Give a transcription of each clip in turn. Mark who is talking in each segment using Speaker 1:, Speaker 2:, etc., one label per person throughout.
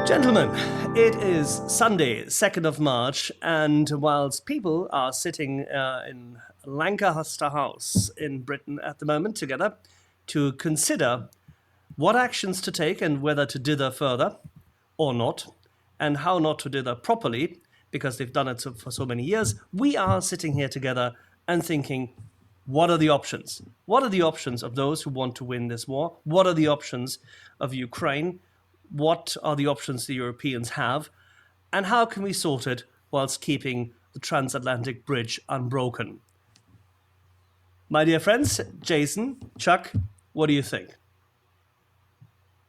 Speaker 1: Gentlemen, it is Sunday, 2nd of March, and whilst people are sitting in Lancaster House in Britain at the moment together to consider what actions to take and whether to dither further or not, and how not to dither properly, because they've done it for so many years, we are sitting here together and thinking, what are the options? What are the options of those who want to win this war? What are the options of Ukraine? What are the options the Europeans have? And how can we sort it whilst keeping the transatlantic bridge unbroken? My dear friends, Jason, Chuck, what do you think?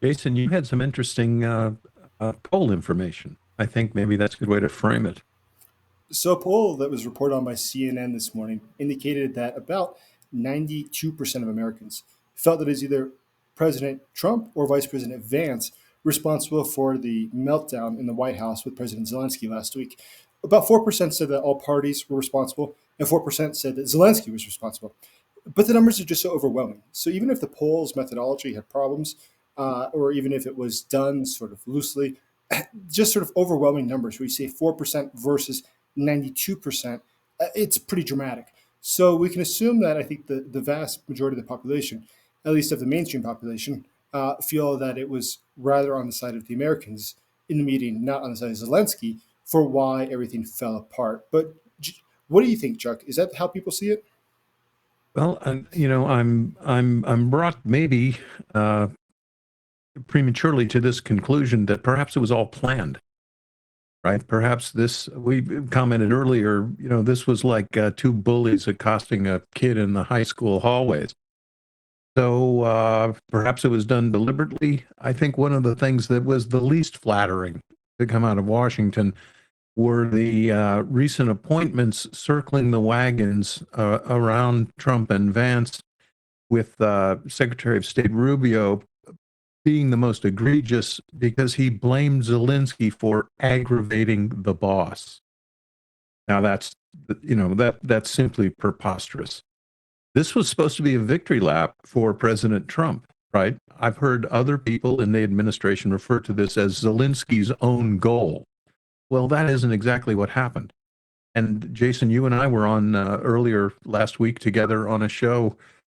Speaker 2: Jason, you had some interesting poll information. I think maybe that's a good way to frame it.
Speaker 3: So, a poll that was reported on by CNN this morning indicated that about 92% of Americans felt that it's either President Trump or Vice President Vance responsible for the meltdown in the White House with President Zelensky last week. About 4% said that all parties were responsible, and 4% said that Zelensky was responsible. But the numbers are just so overwhelming. So, even if the poll's methodology had problems, or even if it was done sort of loosely, just sort of overwhelming numbers where you say 4% versus 92%, it's pretty dramatic. So we can assume that I think the vast majority of the population, at least of the mainstream population, feel that it was rather on the side of the Americans in the meeting, not on the side of Zelensky, for why everything fell apart. But what do you think, Chuck? Is that how people see it?
Speaker 2: Well, I'm brought maybe prematurely to this conclusion that perhaps it was all planned, right? Perhaps we commented earlier, this was like two bullies accosting a kid in the high school hallways. So perhaps it was done deliberately. I think one of the things that was the least flattering to come out of Washington were the recent appointments circling the wagons around Trump and Vance, with Secretary of State Rubio being the most egregious because he blamed Zelensky for aggravating the boss. Now that's simply preposterous. This was supposed to be a victory lap for President Trump, right? I've heard other people in the administration refer to this as Zelensky's own goal. Well, that isn't exactly what happened. And Jason, you and I were on earlier last week together on a show.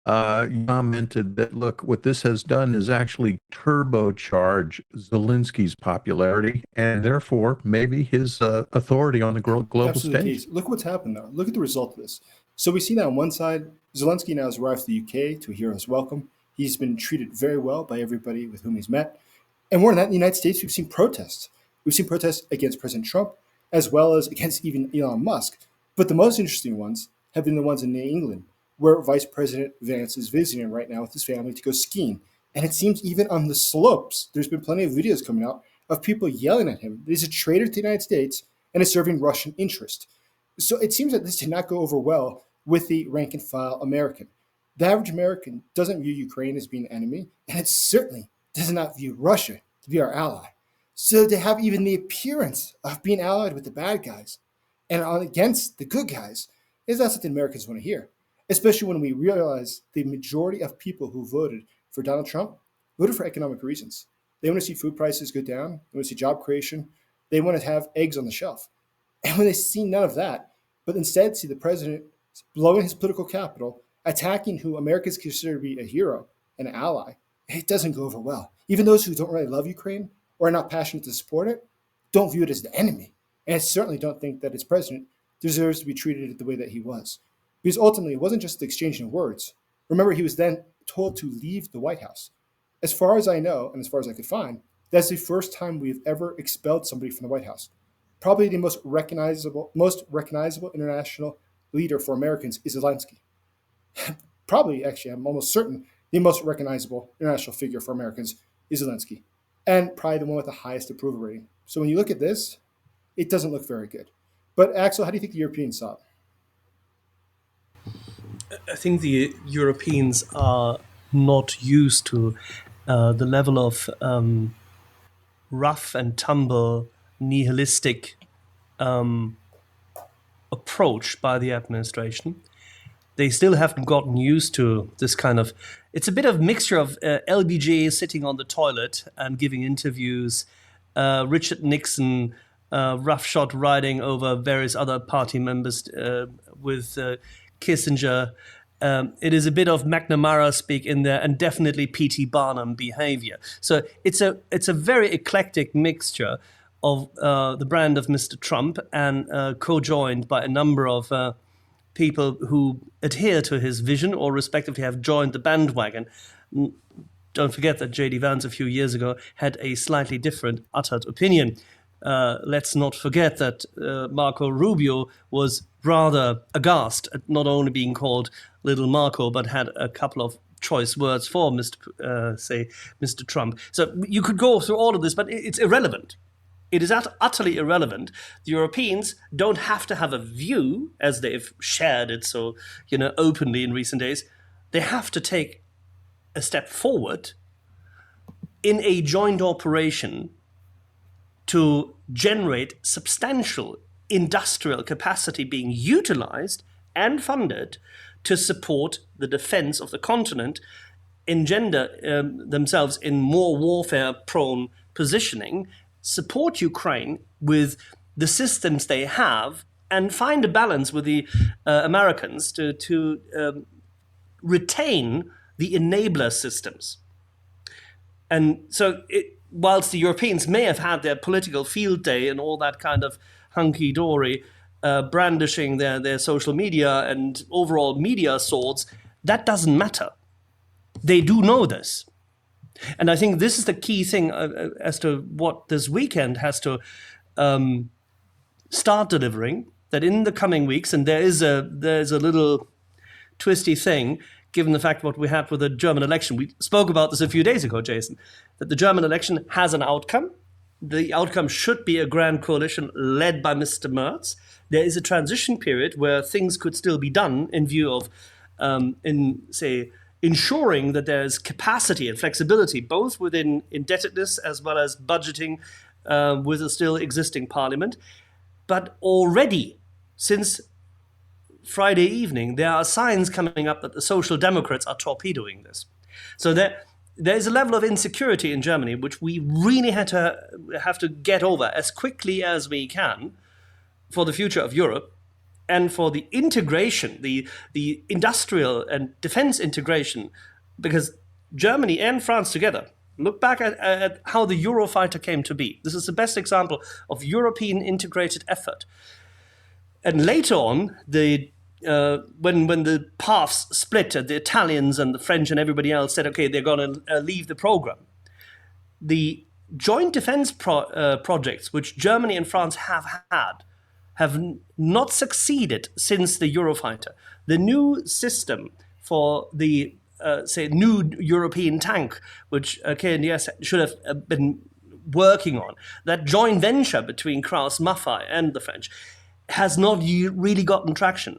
Speaker 2: You commented that, look, what this has done is actually turbocharge Zelensky's popularity and therefore maybe his authority on the global
Speaker 3: Absolutely.
Speaker 2: stage.
Speaker 3: Look what's happened, though. Look at the result of this. So we see that on one side, Zelensky now has arrived to the UK to a hero's welcome. He's been treated very well by everybody with whom he's met. And more than that, in the United States, we've seen protests. We've seen protests against President Trump, as well as against even Elon Musk. But the most interesting ones have been the ones in England, where Vice President Vance is visiting right now with his family to go skiing. And it seems even on the slopes, there's been plenty of videos coming out of people yelling at him that he's a traitor to the United States and is serving Russian interest. So it seems that this did not go over well with the rank and file American. The average American doesn't view Ukraine as being an enemy, and it certainly does not view Russia to be our ally. So to have even the appearance of being allied with the bad guys and against the good guys is not something Americans want to hear, especially when we realize the majority of people who voted for Donald Trump voted for economic reasons. They want to see food prices go down. They want to see job creation. They want to have eggs on the shelf. And when they see none of that, but instead see the president blowing his political capital, attacking who Americans consider to be a hero, an ally, it doesn't go over well. Even those who don't really love Ukraine or are not passionate to support it don't view it as the enemy. And I certainly don't think that its president deserves to be treated the way that he was. Because ultimately, it wasn't just the exchange of words. Remember, he was then told to leave the White House. As far as I know, and as far as I could find, that's the first time we've ever expelled somebody from the White House. Probably the most recognizable international leader for Americans is Zelensky. Probably, actually, I'm almost certain the most recognizable international figure for Americans is Zelensky, and probably the one with the highest approval rating. So when you look at this, it doesn't look very good. But Axel, how do you think the Europeans saw it?
Speaker 1: I think the Europeans are not used to the level of rough and tumble, nihilistic approach by the administration. They still haven't gotten used to this kind of. It's a bit of mixture of LBJ sitting on the toilet and giving interviews Richard Nixon roughshod riding over various other party members with Kissinger. It is a bit of McNamara speak in there, and definitely P.T. Barnum behavior. So it's a very eclectic mixture of the brand of Mr. Trump, and co-joined by a number of people who adhere to his vision or respectively have joined the bandwagon. Don't forget that J.D. Vance a few years ago had a slightly different uttered opinion. Let's not forget that Marco Rubio was rather aghast at not only being called Little Marco, but had a couple of choice words for Mr. Trump. So you could go through all of this, but it's irrelevant. It is utterly irrelevant. The Europeans don't have to have a view, as they've shared it so openly in recent days. They have to take a step forward in a joint operation to generate substantial industrial capacity being utilized and funded to support the defense of the continent, engender themselves in more warfare-prone positioning, support Ukraine with the systems they have, and find a balance with the Americans to retain the enabler systems. And so whilst the Europeans may have had their political field day and all that kind of hunky-dory, brandishing their social media and overall media swords, that doesn't matter. They do know this. And I think this is the key thing as to what this weekend has to start delivering, that in the coming weeks, and there's a little twisty thing, given the fact what we had with the German election. We spoke about this a few days ago, Jason, that the German election has an outcome. The outcome should be a grand coalition led by Mr. Merz. There is a transition period where things could still be done in view of, ensuring that there's capacity and flexibility, both within indebtedness as well as budgeting with a still existing parliament. But already, since Friday evening, there are signs coming up that the Social Democrats are torpedoing this. So there is a level of insecurity in Germany which we really have to get over as quickly as we can for the future of Europe and for the integration, the industrial and defense integration, because Germany and France together, look back at how the Eurofighter came to be. This is the best example of European integrated effort. And later on, when the paths split, the Italians and the French and everybody else said, okay, they're going to leave the program. The joint defense projects which Germany and France have not succeeded since the Eurofighter. The new system for the new European tank, which KNDS should have been working on, that joint venture between Krauss-Maffei and the French, has not really gotten traction.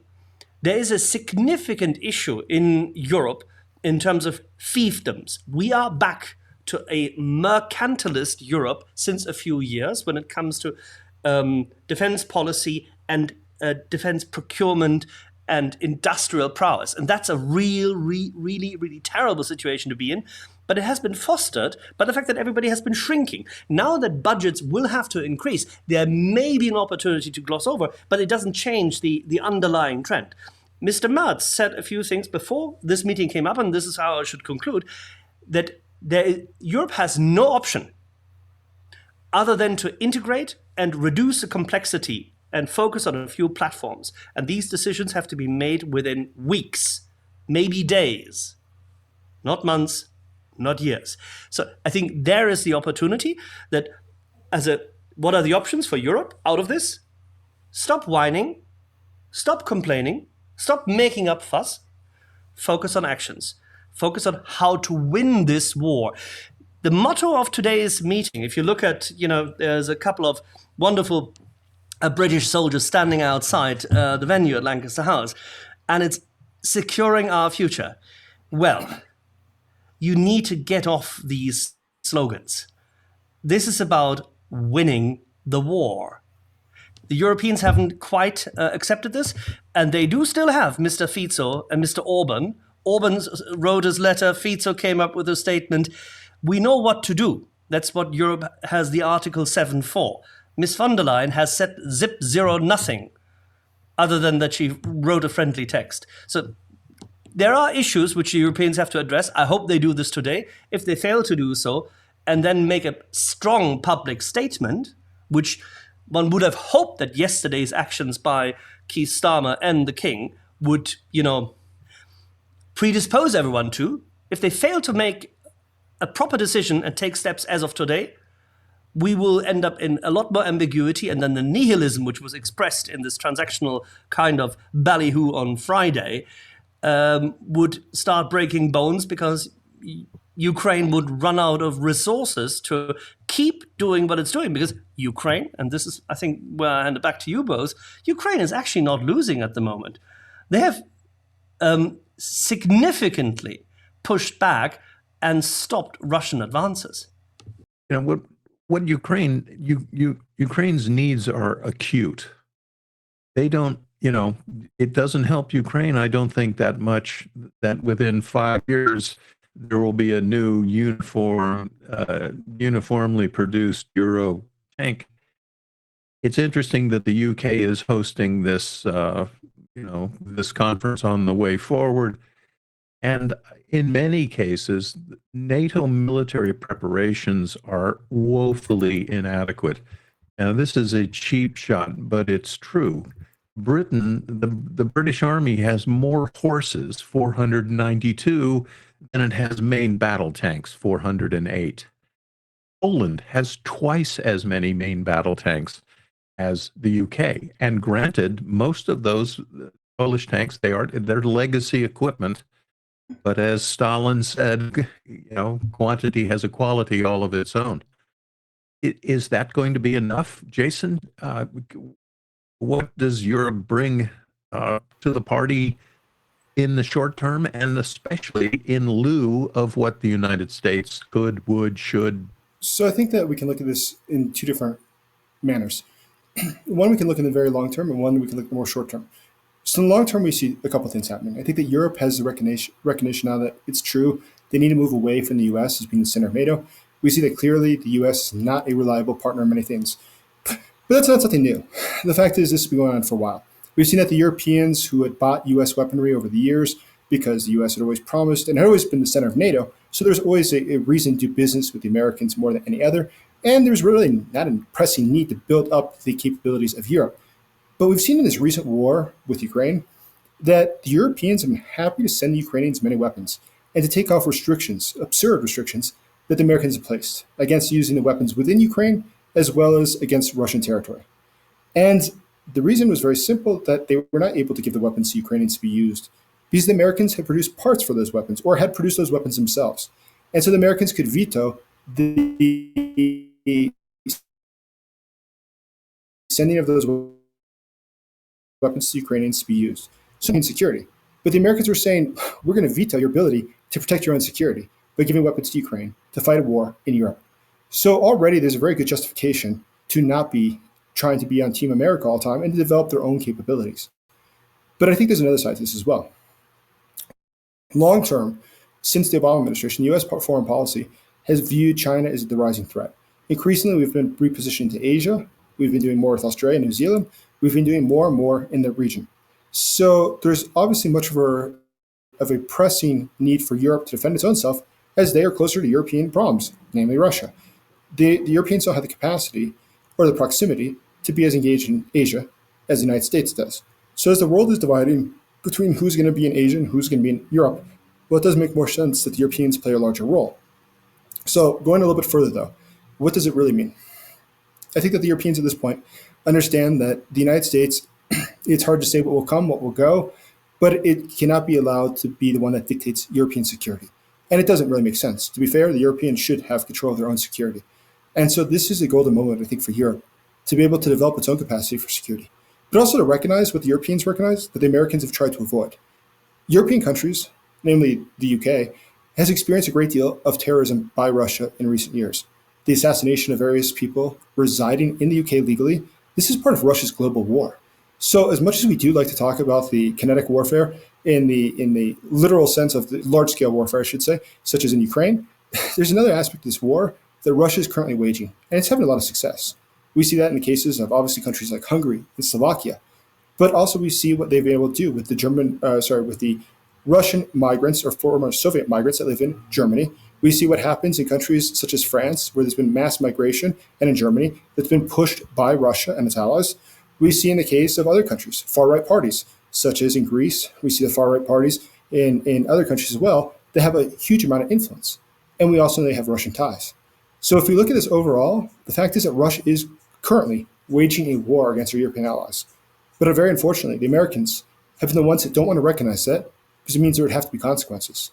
Speaker 1: There is a significant issue in Europe in terms of fiefdoms. We are back to a mercantilist Europe since a few years when it comes to defense policy and defense procurement and industrial prowess. And that's a really terrible situation to be in. But it has been fostered by the fact that everybody has been shrinking. Now that budgets will have to increase, there may be an opportunity to gloss over, but it doesn't change the underlying trend. Mr. Merz said a few things before this meeting came up, and this is how I should conclude, that Europe has no option other than to integrate and reduce the complexity and focus on a few platforms. And these decisions have to be made within weeks, maybe days, not months, not years. So I think there is the opportunity that what are the options for Europe out of this? Stop whining, stop complaining, stop making up fuss, focus on actions, focus on how to win this war. The motto of today's meeting, if you look at, there's a couple of wonderful British soldiers standing outside the venue at Lancaster House, and it's securing our future. Well, you need to get off these slogans. This is about winning the war. The Europeans haven't quite accepted this, and they do still have Mr. Fico and Mr. Orban. Orban wrote his letter, Fico came up with a statement. We know what to do. That's what Europe has the Article 7 for. Miss von der Leyen has set zip zero nothing, other than that she wrote a friendly text. So there are issues which the Europeans have to address. I hope they do this today. If they fail to do so, and then make a strong public statement, which one would have hoped that yesterday's actions by Keir Starmer and the King would, predispose everyone to. If they fail to make a proper decision and take steps as of today, we will end up in a lot more ambiguity, and then the nihilism which was expressed in this transactional kind of ballyhoo on Friday would start breaking bones, because Ukraine would run out of resources to keep doing what it's doing. Because Ukraine, and this is, I think, where I hand it back to you both, Ukraine is actually not losing at the moment. They have significantly pushed back and stopped Russian advances.
Speaker 2: What Ukraine's needs are acute. They don't, it doesn't help Ukraine, I don't think, that much that within 5 years there will be a new uniformly produced Euro tank. It's interesting that the UK is hosting this, this conference on the way forward. And in many cases, NATO military preparations are woefully inadequate. Now, this is a cheap shot, but it's true. Britain, the British Army has more horses, 492, than it has main battle tanks, 408. Poland has twice as many main battle tanks as the UK. And granted, most of those Polish tanks, they're legacy equipment. But as Stalin said, quantity has a quality all of its own. Is that going to be enough, Jason? What does Europe bring to the party in the short term, and especially in lieu of what the United States could, would, should?
Speaker 3: So I think that we can look at this in two different manners. One, we can look in the very long term, and one, we can look at the more short term. So in the long term, we see a couple of things happening. I think that Europe has the recognition now that it's true. They need to move away from the U.S. as being the center of NATO. We see that clearly the U.S. is not a reliable partner in many things. But that's not something new. The fact is, this has been going on for a while. We've seen that the Europeans who had bought U.S. weaponry over the years, because the U.S. had always promised and had always been the center of NATO, so there's always a reason to do business with the Americans more than any other. And there's really not a pressing need to build up the capabilities of Europe. But we've seen in this recent war with Ukraine that the Europeans have been happy to send the Ukrainians many weapons and to take off restrictions, absurd restrictions, that the Americans have placed against using the weapons within Ukraine as well as against Russian territory. And the reason was very simple, that they were not able to give the weapons to Ukrainians to be used because the Americans had produced parts for those weapons or had produced those weapons themselves. And so the Americans could veto the sending of those weapons to Ukrainians to be used. So insecurity. But the Americans were saying, we're going to veto your ability to protect your own security by giving weapons to Ukraine to fight a war in Europe. So already there's a very good justification to not be trying to be on Team America all the time and to develop their own capabilities. But I think there's another side to this as well. Long term, since the Obama administration, U.S. foreign policy has viewed China as the rising threat. Increasingly, we've been repositioned to Asia. We've been doing more with Australia and New Zealand. We've been doing more and more in the region. So there's obviously much of a pressing need for Europe to defend its own self, as they are closer to European problems, namely Russia. The Europeans don't have the capacity or the proximity to be as engaged in Asia as the United States does. So as the world is dividing between who's going to be in Asia and who's going to be in Europe, well, it does make more sense that the Europeans play a larger role. So going a little bit further, though, what does it really mean? I think that the Europeans at this point understand that the United States, it's hard to say what will come, what will go, but it cannot be allowed to be the one that dictates European security. And it doesn't really make sense. To be fair, the Europeans should have control of their own security. And so this is a golden moment, I think, for Europe to be able to develop its own capacity for security, but also to recognize what the Europeans recognize that the Americans have tried to avoid. European countries, namely the UK, has experienced a great deal of terrorism by Russia in recent years. The assassination of various people residing in the UK legally, this is part of Russia's global war. So as much as we do like to talk about the kinetic warfare in the literal sense of the large-scale warfare, I should say, such as in Ukraine, there's another aspect of this war that Russia is currently waging, and it's having a lot of success. We see that in the cases of obviously countries like Hungary and Slovakia, but also we see what they've been able to do with with the Russian migrants or former Soviet migrants that live in Germany. We see what happens in countries such as France, where there's been mass migration, and in Germany, that's been pushed by Russia and its allies. We see in the case of other countries, far right parties, such as in Greece. We see the far right parties in other countries as well. They have a huge amount of influence. And we also know they have Russian ties. So if we look at this overall, the fact is that Russia is currently waging a war against our European allies. But very unfortunately, the Americans have been the ones that don't want to recognize that because it means there would have to be consequences.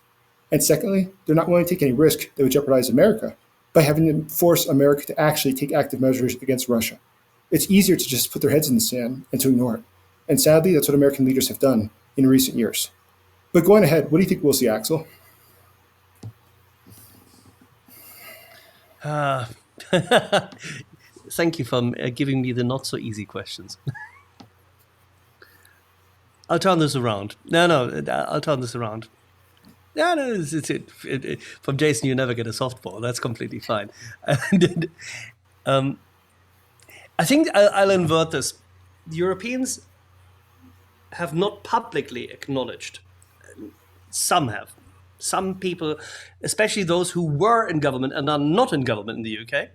Speaker 3: And secondly, they're not willing to take any risk that would jeopardize America by having to force America to actually take active measures against Russia. It's easier to just put their heads in the sand and to ignore it. And sadly, that's what American leaders have done in recent years. But going ahead, what do you think we'll see, Axel?
Speaker 1: Thank you for giving me the not so easy questions. I'll turn this around. I'll turn this around. No, from Jason, you never get a softball. That's completely fine. And, I think I'll invert this. The Europeans have not publicly acknowledged. Some have. Some people, especially those who were in government and are not in government in the UK,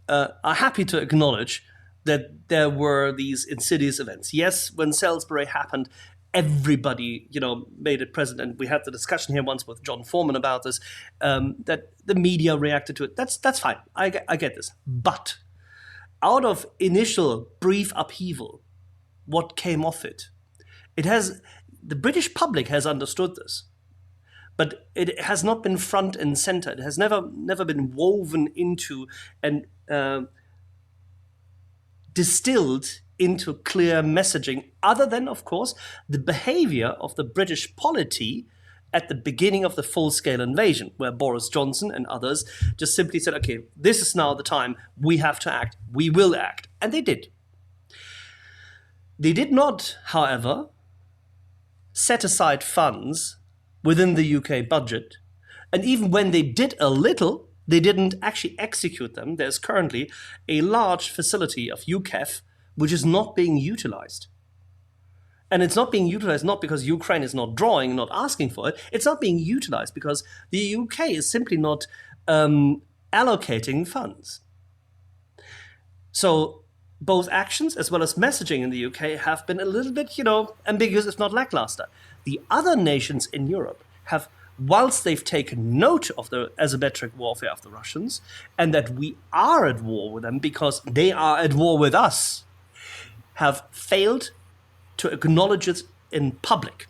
Speaker 1: are happy to acknowledge that there were these insidious events. Yes, when Salisbury happened, everybody, made it present, and we had the discussion here once with John Foreman about this. That the media reacted to it. That's fine. I get this. But out of initial brief upheaval, what came off it? The British public has understood this. But it has not been front and center. It has never been woven into and distilled into clear messaging, other than, of course, the behavior of the British polity at the beginning of the full-scale invasion, where Boris Johnson and others just simply said, okay, this is now the time, we have to act, we will act. And they did. They did not, however, set aside funds within the UK budget. And even when they did a little, they didn't actually execute them. There's currently a large facility of UKEF which is not being utilized. And it's not being utilized not because Ukraine is not drawing, not asking for it. It's not being utilized because the UK is simply not allocating funds. So both actions as well as messaging in the UK have been a little bit, ambiguous, if not lackluster. The other nations in Europe have, whilst they've taken note of the asymmetric warfare of the Russians and that we are at war with them because they are at war with us, have failed to acknowledge it in public.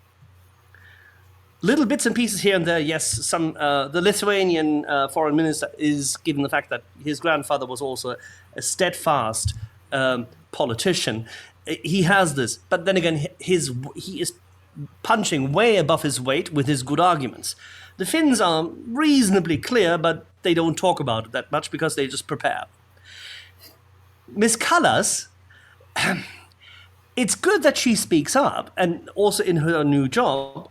Speaker 1: Little bits and pieces here and there, yes. The Lithuanian foreign minister is, given the fact that his grandfather was also a steadfast politician, he has this. But then again, he is punching way above his weight with his good arguments. The Finns are reasonably clear, but they don't talk about it that much because they just prepare. Miss Callas, it's good that she speaks up, and also in her new job,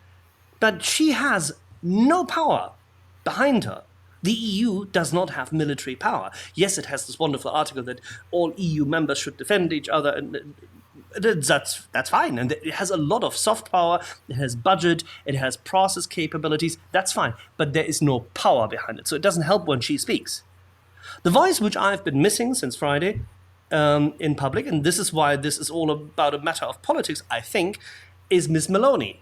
Speaker 1: but she has no power behind her. The EU does not have military power. Yes, it has this wonderful article that all EU members should defend each other, and that's fine. And it has a lot of soft power, it has budget, it has process capabilities, that's fine. But there is no power behind it, so it doesn't help when she speaks. The voice which I've been missing since Friday in public, and this is why this is all about a matter of politics, I think, is Miss Meloni.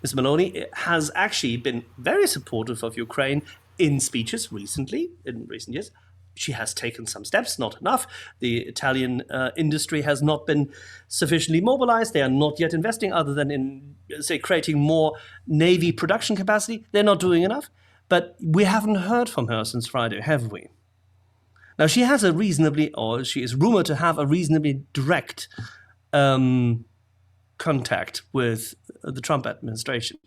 Speaker 1: Ms. Meloni has actually been very supportive of Ukraine in speeches recently, in recent years. She has taken some steps, not enough. The Italian industry has not been sufficiently mobilized. They are not yet investing, other than in, say, creating more Navy production capacity. They're not doing enough. But we haven't heard from her since Friday, have we? Now, she has she is rumored to have a reasonably direct contact with the Trump administration.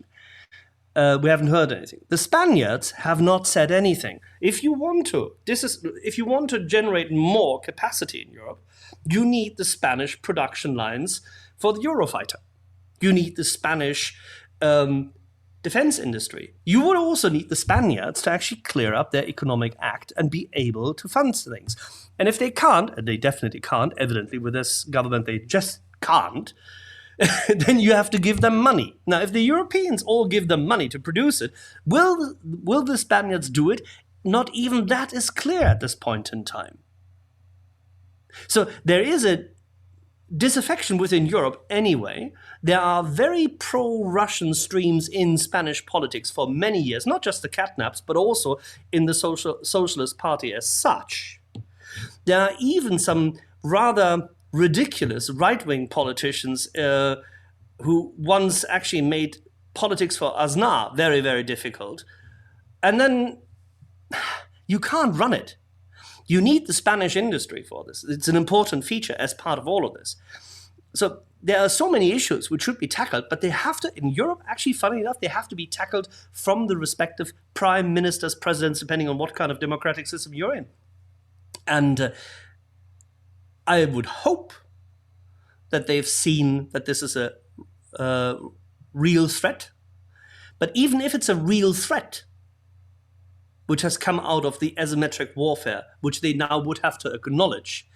Speaker 1: We haven't heard anything. The Spaniards have not said anything. If you want to generate more capacity in Europe, you need the Spanish production lines for the Eurofighter. You need the Spanish defense industry. You would also need the Spaniards to actually clear up their economic act and be able to fund things. And if they can't, and they definitely can't, evidently with this government they just can't, then you have to give them money. Now, if the Europeans all give them money to produce it, will the Spaniards do it? Not even that is clear at this point in time. So there is a disaffection within Europe anyway. There are very pro-Russian streams in Spanish politics for many years, not just the catnaps, but also in the Socialist Party as such. There are even some rather ridiculous right-wing politicians who once actually made politics for Aznar very, very difficult. And then you can't run it. You need the Spanish industry for this. It's an important feature as part of all of this. So there are so many issues which should be tackled, but they have to, in Europe, actually, funny enough, they have to be tackled from the respective prime ministers, presidents, depending on what kind of democratic system you're in. And I would hope that they've seen that this is a real threat. But even if it's a real threat, which has come out of the asymmetric warfare, which they now would have to acknowledge,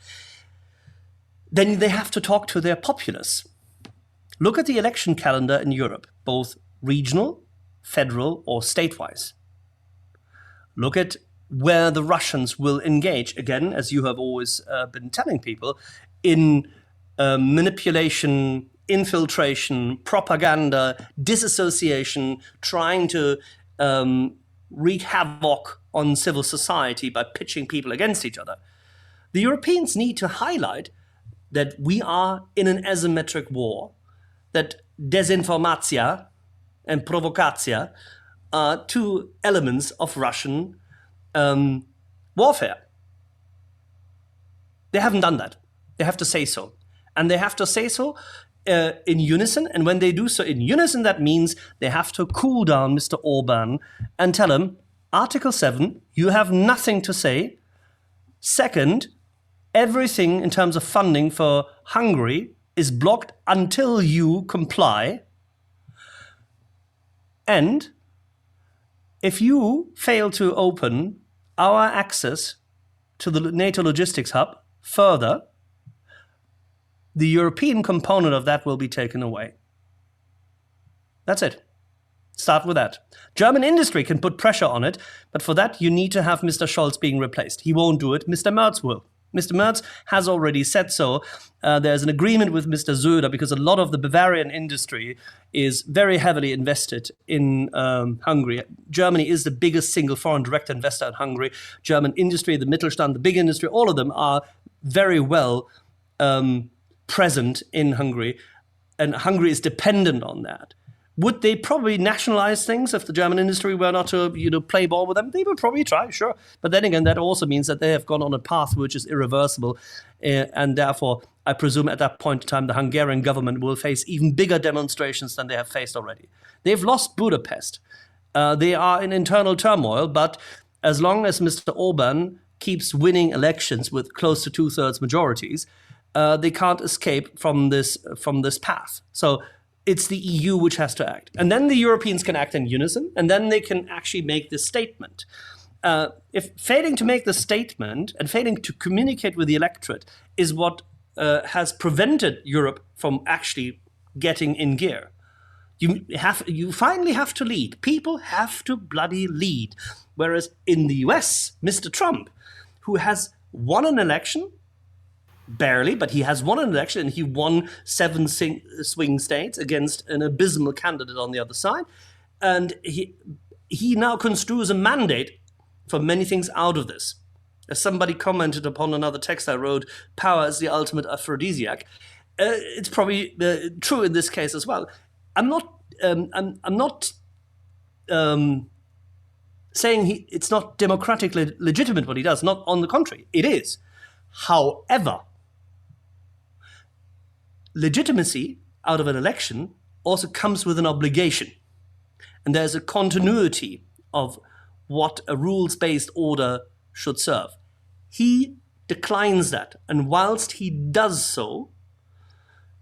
Speaker 1: then they have to talk to their populace. Look at the election calendar in Europe, both regional, federal, or state-wise. Look at where the Russians will engage, again, as you have always been telling people, in manipulation, infiltration, propaganda, disassociation, trying to wreak havoc on civil society by pitching people against each other. The Europeans need to highlight that we are in an asymmetric war, that desinformatia and provocatia are two elements of Russian warfare. They haven't done that. They have to say so. And they have to say so in unison. And when they do so in unison, that means they have to cool down Mr. Orban and tell him, Article 7, you have nothing to say. Second, everything in terms of funding for Hungary is blocked until you comply. And if you fail to open our access to the NATO logistics hub further, the European component of that will be taken away. That's it. Start with that. German industry can put pressure on it, but for that you need to have Mr. Scholz being replaced. He won't do it. Mr. Merz will. Mr. Merz has already said so. There's an agreement with Mr. Söder because a lot of the Bavarian industry is very heavily invested in Hungary. Germany is the biggest single foreign direct investor in Hungary. German industry, the Mittelstand, the big industry, all of them are very well present in Hungary, and Hungary is dependent on that. Would they probably nationalize things if the German industry were not to, play ball with them? They would probably try, sure. But then again, that also means that they have gone on a path which is irreversible. And therefore, I presume at that point in time, the Hungarian government will face even bigger demonstrations than they have faced already. They've lost Budapest. They are in internal turmoil, but as long as Mr. Orban keeps winning elections with close to 2/3 majorities, they can't escape from this path. So it's the EU which has to act. And then the Europeans can act in unison, and then they can actually make this statement. If failing to make the statement and failing to communicate with the electorate is what has prevented Europe from actually getting in gear, you finally have to lead. People have to bloody lead. Whereas in the US, Mr. Trump, who has won an election, barely, but he has won an election, and he won 7 swing states against an abysmal candidate on the other side. And he now construes a mandate for many things out of this. As somebody commented upon another text I wrote, power is the ultimate aphrodisiac. It's probably true in this case as well. I'm not saying it's not democratically legitimate what he does. Not on the contrary, it is. However, legitimacy out of an election also comes with an obligation. And there's a continuity of what a rules-based order should serve. He declines that. And whilst he does so,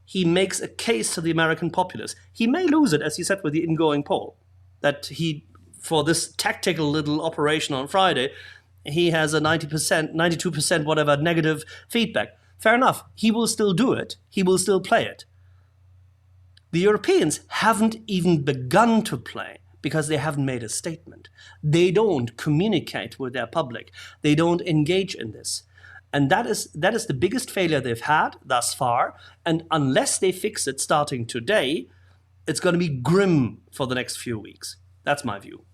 Speaker 1: he makes a case to the American populace. He may lose it, as he said, with the ingoing poll. that he, for this tactical little operation on Friday, he has a 90%, 92%, whatever, negative feedback. Fair enough. He will still do it. He will still play it. The Europeans haven't even begun to play because they haven't made a statement. They don't communicate with their public. They don't engage in this. And that is the biggest failure they've had thus far. And unless they fix it starting today, it's going to be grim for the next few weeks. That's my view.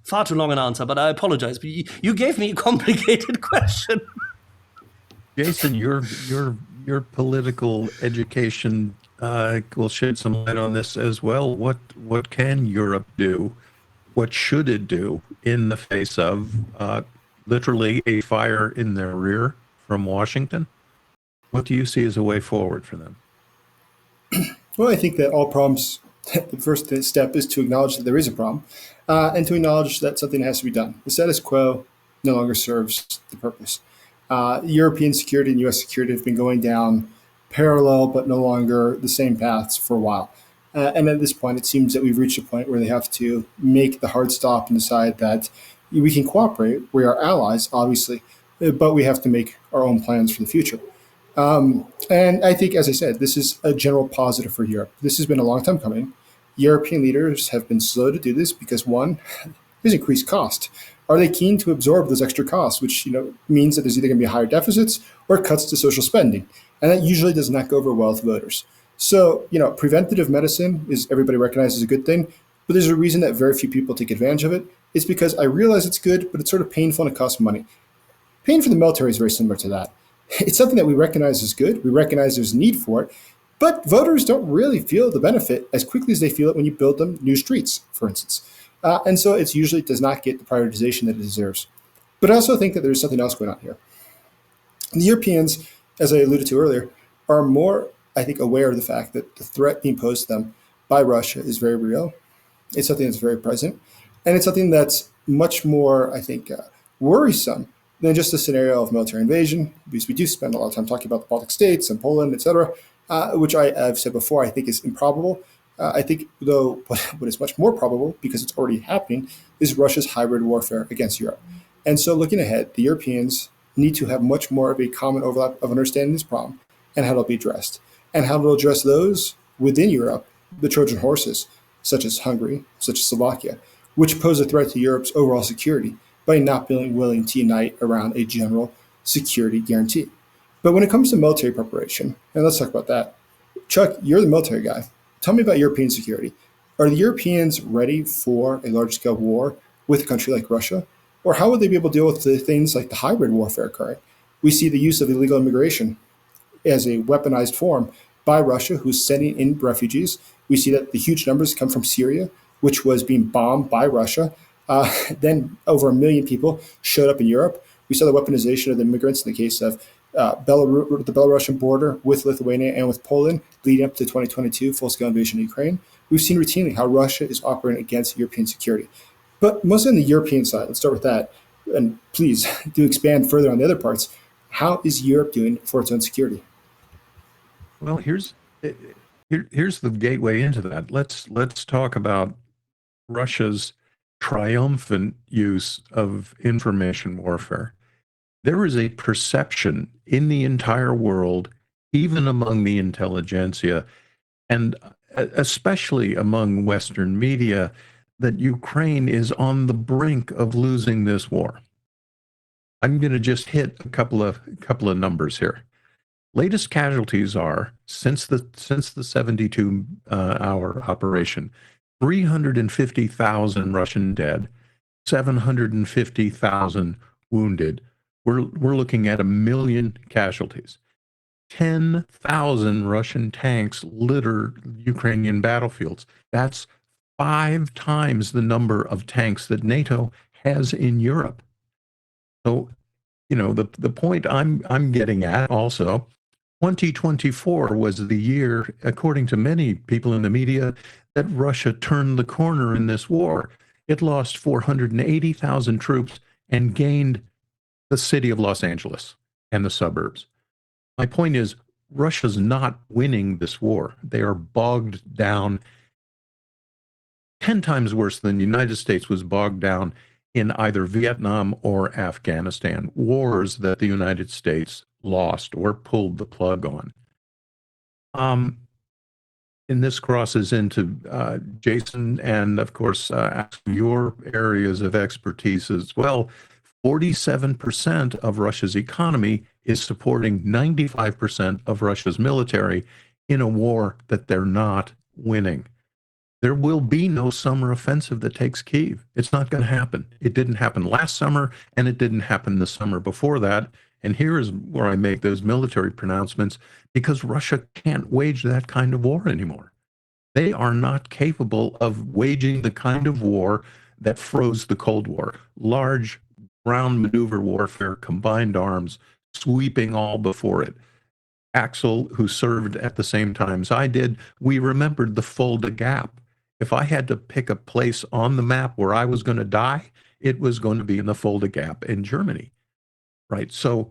Speaker 1: Far too long an answer, but I apologize. But you gave me a complicated question.
Speaker 2: Jason, your political education will shed some light on this as well. What can Europe do? What should it do in the face of literally a fire in their rear from Washington? What do you see as a way forward for them?
Speaker 3: Well, I think that all problems, the first step is to acknowledge that there is a problem and to acknowledge that something has to be done. The status quo no longer serves the purpose. European security and U.S. security have been going down parallel but no longer the same paths for a while. And at this point, it seems that we've reached a point where they have to make the hard stop and decide that we can cooperate. We are allies, obviously, but we have to make our own plans for the future. And I think, as I said, this is a general positive for Europe. This has been a long time coming. European leaders have been slow to do this because, one, there's increased cost. Are they keen to absorb those extra costs, which means that there's either going to be higher deficits or cuts to social spending? And that usually does not go over well with voters. So, preventative medicine is everybody recognizes a good thing, but there's a reason that very few people take advantage of it. It's because I realize it's good, but it's sort of painful and it costs money. Paying for the military is very similar to that. It's something that we recognize is good. We recognize there's a need for it, but voters don't really feel the benefit as quickly as they feel it when you build them new streets, for instance. And so it usually does not get the prioritization that it deserves. But I also think that there's something else going on here. The Europeans, as I alluded to earlier, are more, I think, aware of the fact that the threat being posed to them by Russia is very real. It's something that's very present. And it's something that's much more, I think, worrisome than just a scenario of military invasion, because we do spend a lot of time talking about the Baltic states and Poland, et cetera, which I've said before, I think is improbable. I think, though, what is much more probable, because it's already happening, is Russia's hybrid warfare against Europe. And so looking ahead, the Europeans need to have much more of a common overlap of understanding this problem and how it'll be addressed. And how to address those within Europe, the Trojan horses, such as Hungary, such as Slovakia, which pose a threat to Europe's overall security by not being willing to unite around a general security guarantee. But when it comes to military preparation, and let's talk about that. Chuck, you're the military guy. Tell me about European security. Are the Europeans ready for a large-scale war with a country like Russia? Or how would they be able to deal with the things like the hybrid warfare occurring? We see the use of illegal immigration as a weaponized form by Russia, who's sending in refugees. We see that the huge numbers come from Syria, which was being bombed by Russia. Then over 1 million people showed up in Europe. We saw the weaponization of the immigrants in the case of the Belarusian border with Lithuania and with Poland, leading up to 2022 full-scale invasion of Ukraine. We've seen routinely how Russia is operating against European security. But mostly on the European side, let's start with that. And please do expand further on the other parts. How is Europe doing for its own security?
Speaker 2: Well, here's the gateway into that. Let's talk about Russia's triumphant use of information warfare. There is a perception in the entire world, even among the intelligentsia, and especially among Western media, that Ukraine is on the brink of losing this war. I'm going to just hit a couple of numbers here. Latest casualties are, since the 72-hour operation, 350,000 Russian dead, 750,000 wounded. We're looking at 1 million casualties. 10,000 Russian tanks litter Ukrainian battlefields. That's 5 times the number of tanks that NATO has in Europe. So, the point I'm getting at also, 2024 was the year, according to many people in the media, that Russia turned the corner in this war. It lost 480,000 troops and gained the city of Los Angeles and the suburbs. My point is, Russia's not winning this war. They are bogged down 10 times worse than the United States was bogged down in either Vietnam or Afghanistan, wars that the United States lost or pulled the plug on. Um, and this crosses into Jason and, of course, your areas of expertise as well. 47% of Russia's economy is supporting 95% of Russia's military in a war that they're not winning. There will be no summer offensive that takes Kyiv. It's not going to happen. It didn't happen last summer, and it didn't happen the summer before that. And here is where I make those military pronouncements, because Russia can't wage that kind of war anymore. They are not capable of waging the kind of war that froze the Cold War. Large ground maneuver warfare, combined arms, sweeping all before it. Axel, who served at the same time as I did, we remembered the Fulda Gap. If I had to pick a place on the map where I was going to die, it was going to be in the Fulda Gap in Germany, right? So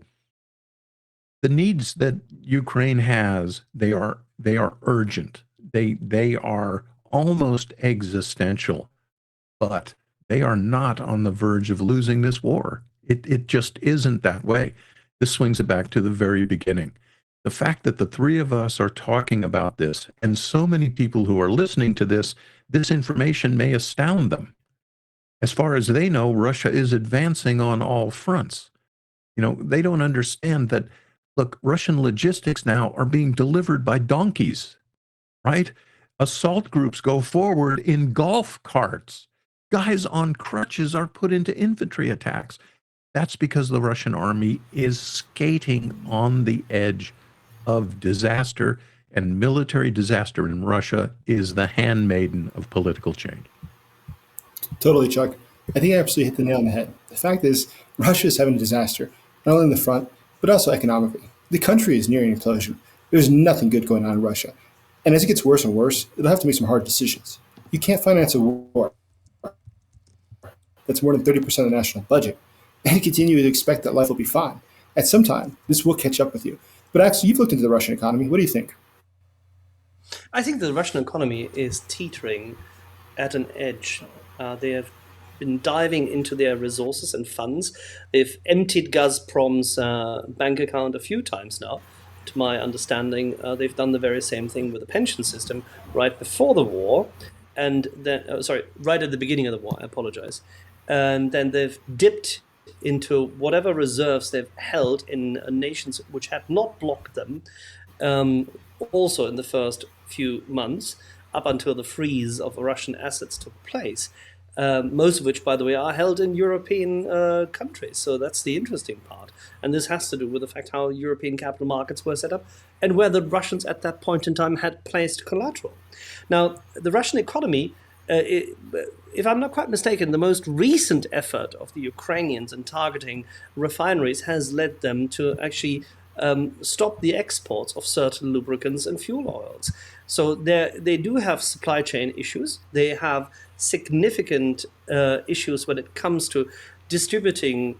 Speaker 2: the needs that Ukraine has, they are urgent. They are almost existential, but they are not on the verge of losing this war. It just isn't that way. This swings it back to the very beginning. The fact that the three of us are talking about this, and so many people who are listening to this information may astound them. As far as they know, Russia is advancing on all fronts. They don't understand that, look, Russian logistics now are being delivered by donkeys, right? Assault groups go forward in golf carts. Guys on crutches are put into infantry attacks. That's because the Russian army is skating on the edge of disaster, and military disaster in Russia is the handmaiden of political change.
Speaker 3: Totally, Chuck. I think I absolutely hit the nail on the head. The fact is, Russia is having a disaster, not only in the front, but also economically. The country is nearing implosion. There's nothing good going on in Russia. And as it gets worse and worse, it'll have to make some hard decisions. You can't finance a war that's more than 30% of the national budget and continue to expect that life will be fine. At some time, this will catch up with you. But actually, you've looked into the Russian economy. What do you think?
Speaker 1: I think the Russian economy is teetering at an edge. They have been diving into their resources and funds. They've emptied Gazprom's bank account a few times now. To my understanding, they've done the very same thing with the pension system right before the war, and then right at the beginning of the war. I apologize. And then they've dipped into whatever reserves they've held in nations which had not blocked them, also in the first few months, up until the freeze of Russian assets took place. Most of which, by the way, are held in European countries. So that's the interesting part. And this has to do with the fact how European capital markets were set up and where the Russians at that point in time had placed collateral. Now, the Russian economy, if I'm not quite mistaken, the most recent effort of the Ukrainians in targeting refineries has led them to actually stop the exports of certain lubricants and fuel oils. So they do have supply chain issues. They have significant issues when it comes to distributing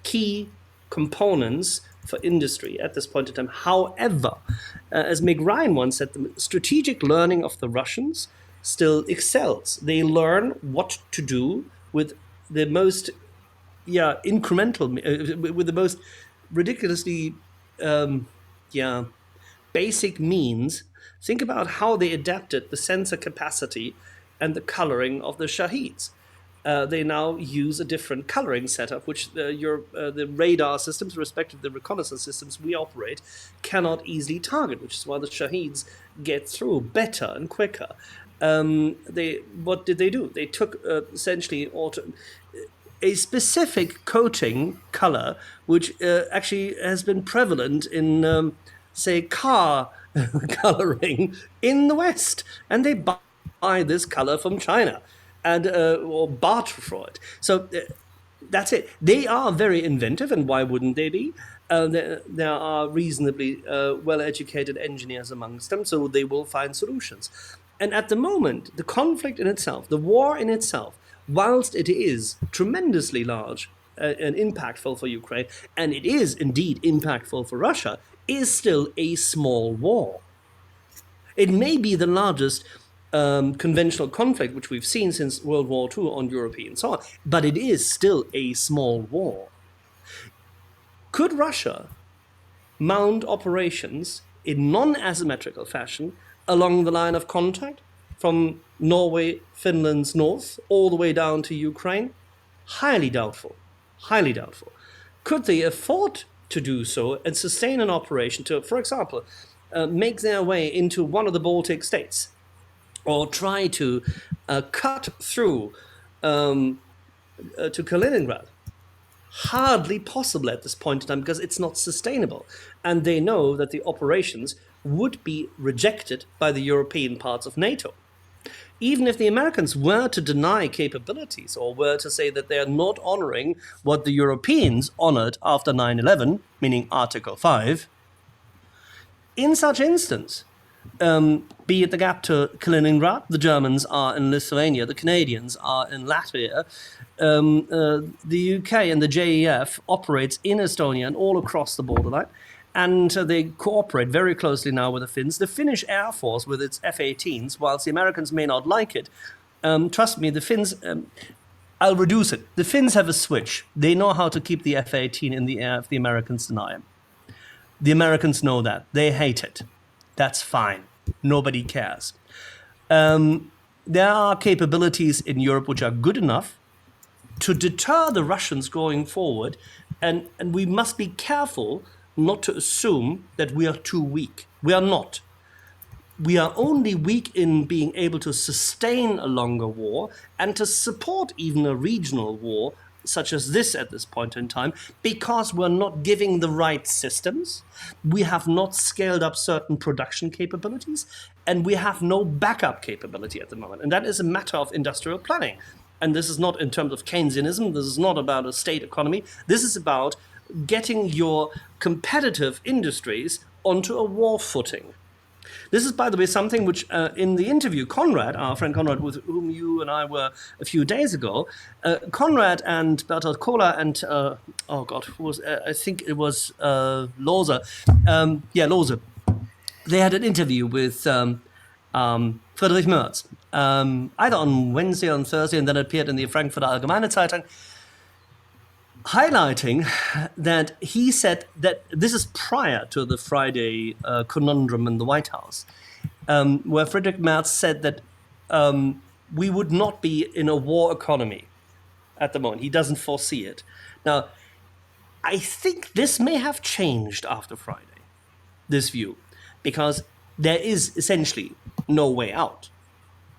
Speaker 1: key components for industry at this point in time. However, as Meg Ryan once said, the strategic learning of the Russians still excels. They learn what to do with the most incremental, with the most ridiculously basic means. Think about how they adapted the sensor capacity and the coloring of the Shaheeds. They now use a different coloring setup, which the radar systems, respectively the reconnaissance systems we operate, cannot easily target, which is why the Shaheeds get through better and quicker. What did they do? They took essentially a specific coating color, which actually has been prevalent in, say, car coloring in the West, and they buy this color from China and or barter for it. So that's it. They are very inventive, and why wouldn't they be? There are reasonably well-educated engineers amongst them, so they will find solutions. And at the moment, the conflict in itself, the war in itself, whilst it is tremendously large and impactful for Ukraine, and it is indeed impactful for Russia, is still a small war. It may be the largest conventional conflict, which we've seen since World War II on European soil, but it is still a small war. Could Russia mount operations in non-asymmetrical fashion along the line of contact from Norway, Finland's north, all the way down to Ukraine? Highly doubtful. Highly doubtful. Could they afford to do so and sustain an operation to, for example, make their way into one of the Baltic states, or try to cut through to Kaliningrad? Hardly possible at this point in time because it's not sustainable. And they know that the operations would be rejected by the European parts of NATO. Even if the Americans were to deny capabilities or were to say that they are not honoring what the Europeans honored after 9/11, meaning Article 5, in such instance, be it the gap to Kaliningrad, the Germans are in Lithuania, the Canadians are in Latvia, the UK and the JEF operates in Estonia and all across the borderline, and they cooperate very closely now with the Finns. The Finnish Air Force with its F-18s, whilst the Americans may not like it, trust me, the Finns... I'll reduce it. The Finns have a switch. They know how to keep the F-18 in the air if the Americans deny it. The Americans know that. They hate it. That's fine. Nobody cares. There are capabilities in Europe which are good enough to deter the Russians going forward, and we must be careful not to assume that we are too weak. We are not. We are only weak in being able to sustain a longer war and to support even a regional war such as this at this point in time, because we're not giving the right systems, we have not scaled up certain production capabilities, and we have no backup capability at the moment. And that is a matter of industrial planning. And this is not in terms of Keynesianism, this is not about a state economy, this is about getting your competitive industries onto a war footing. This is, by the way, something which in the interview, Conrad, our friend Conrad, with whom you and I were a few days ago, Conrad and Bertolt Kohler and, oh God, who was, I think it was Lohse. Lohse. They had an interview with Friedrich Merz, either on Wednesday or on Thursday, and then it appeared in the Frankfurter Allgemeine Zeitung, highlighting that he said that this is prior to the Friday conundrum in the White House, where Friedrich Merz said that we would not be in a war economy at the moment. He doesn't foresee it. Now, I think this may have changed after Friday, this view, because there is essentially no way out.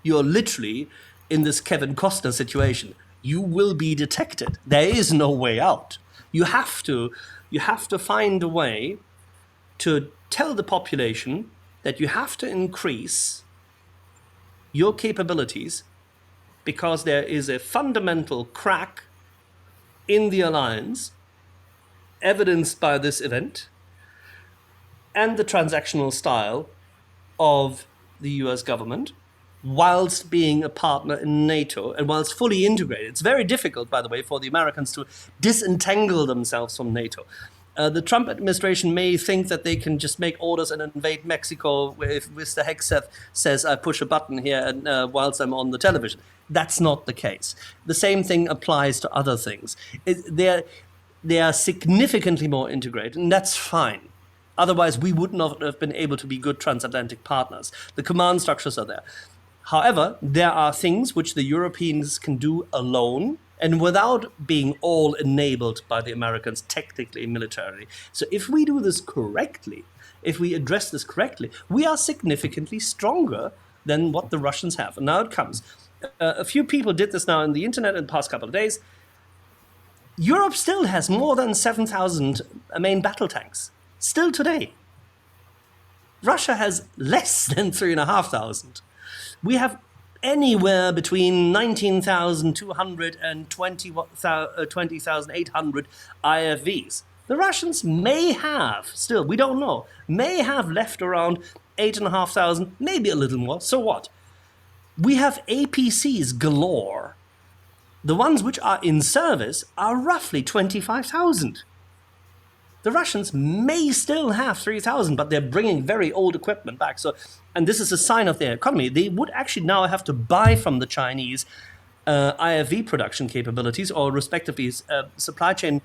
Speaker 1: You're literally in this Kevin Costner situation. You will be detected. There is no way out. You have to find a way to tell the population that you have to increase your capabilities because there is a fundamental crack in the alliance, evidenced by this event, and the transactional style of the US government, whilst being a partner in NATO and whilst fully integrated. It's very difficult, by the way, for the Americans to disentangle themselves from NATO. The Trump administration may think that they can just make orders and invade Mexico if Mr. Hegseth says, I push a button here and whilst I'm on the television. That's not the case. The same thing applies to other things. They are significantly more integrated, and that's fine. Otherwise, we would not have been able to be good transatlantic partners. The command structures are there. However, there are things which the Europeans can do alone and without being all enabled by the Americans technically, militarily. So if we do this correctly, if we address this correctly, we are significantly stronger than what the Russians have. And now it comes. A few people did this now on the internet in the past couple of days. Europe still has more than 7,000 main battle tanks, still today. Russia has less than 3,500. We have anywhere between 19,200 and 20,800 IFVs. The Russians may have, still, we don't know, may have left around 8,500, maybe a little more. So what? We have APCs galore. The ones which are in service are roughly 25,000. The Russians may still have 3,000, but they're bringing very old equipment back. So and this is a sign of their economy, they would actually now have to buy from the Chinese IFV production capabilities, or respectively supply chain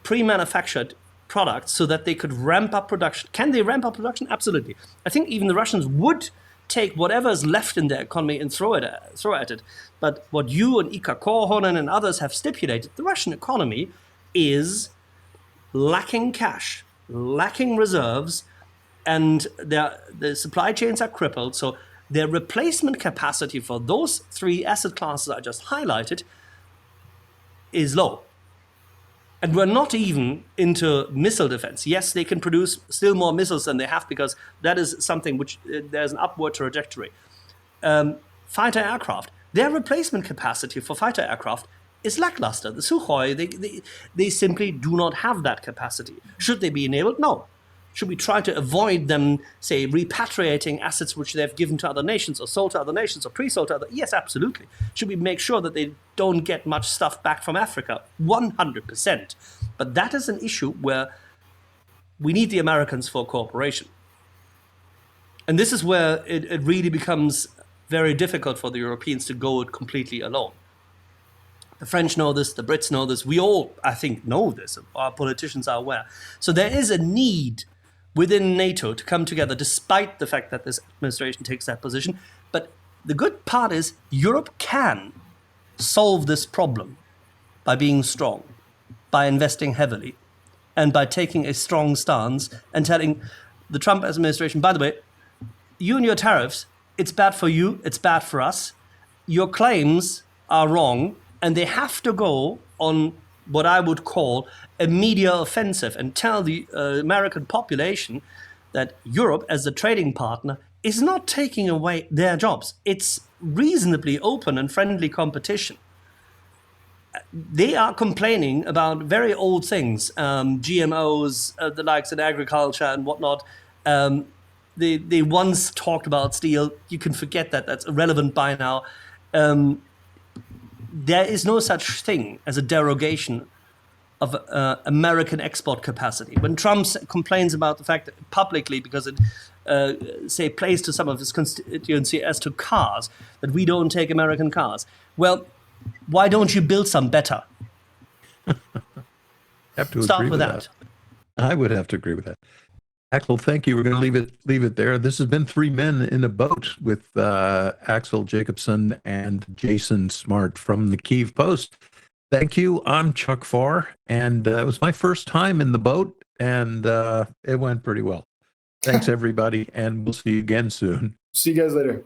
Speaker 1: pre-manufactured products, so that they could ramp up production. Can they ramp up production? Absolutely. I think even the Russians would take whatever is left in their economy and throw at it. But what you and Ika Korhonen and others have stipulated, the Russian economy is lacking cash, lacking reserves, and the supply chains are crippled. So their replacement capacity for those three asset classes I just highlighted is low. And we're not even into missile defense. Yes, they can produce still more missiles than they have, because that is something which there's an upward trajectory. Fighter aircraft, their replacement capacity for fighter aircraft is lackluster. The Sukhoi, they simply do not have that capacity. Should they be enabled? No. Should we try to avoid them, say, repatriating assets which they've given to other nations or sold to other nations or pre-sold to other? Yes, absolutely. Should we make sure that they don't get much stuff back from Africa? 100%. But that is an issue where we need the Americans for cooperation. And this is where it really becomes very difficult for the Europeans to go it completely alone. The French know this, the Brits know this, we all, I think, know this, our politicians are aware. So there is a need within NATO to come together, despite the fact that this administration takes that position. But the good part is Europe can solve this problem by being strong, by investing heavily, and by taking a strong stance and telling the Trump administration, by the way, you and your tariffs, it's bad for you, it's bad for us. Your claims are wrong, and they have to go on what I would call a media offensive, and tell the American population that Europe, as a trading partner, is not taking away their jobs. It's reasonably open and friendly competition. They are complaining about very old things, GMOs, the likes in agriculture and whatnot. They once talked about steel. You can forget that. That's irrelevant by now. There is no such thing as a derogation of American export capacity. When Trump complains about the fact that publicly, because it, say, plays to some of his constituency as to cars, that we don't take American cars. Well, why don't you build some better?
Speaker 2: Have to
Speaker 1: Start
Speaker 2: agree
Speaker 1: with
Speaker 2: with
Speaker 1: that.
Speaker 2: I would have to agree with that. Axel, thank you. We're going to leave it there. This has been Three Men in a Boat with Axel Jacobson and Jason Smart from the Kyiv Post. Thank you. I'm Chuck Farr, and it was my first time in the boat, and it went pretty well. Thanks, everybody, and we'll see you again soon.
Speaker 3: See you guys later.